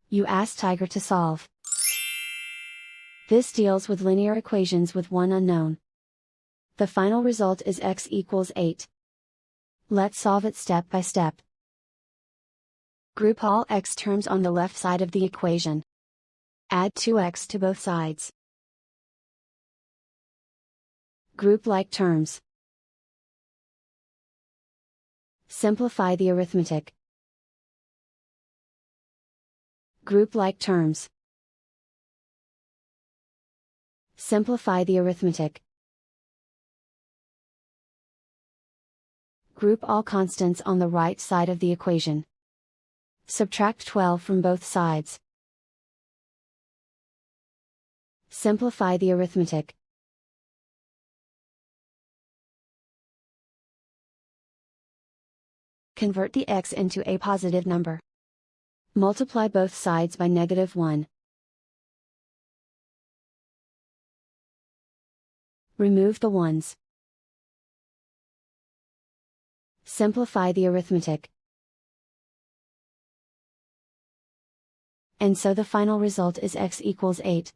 You ask Tiger to solve. This deals with linear equations with one unknown. The final result is x equals 8. Let's solve it step by step. Group all x terms on the left side of the equation. Add 2x to both sides. Group like terms. Simplify the arithmetic. Group like terms. Simplify the arithmetic. Group all constants on the right side of the equation. Subtract 12 from both sides. Simplify the arithmetic. Convert the x into a positive number. Multiply both sides by -1. Remove the ones. Simplify the arithmetic. And so the final result is x equals 8.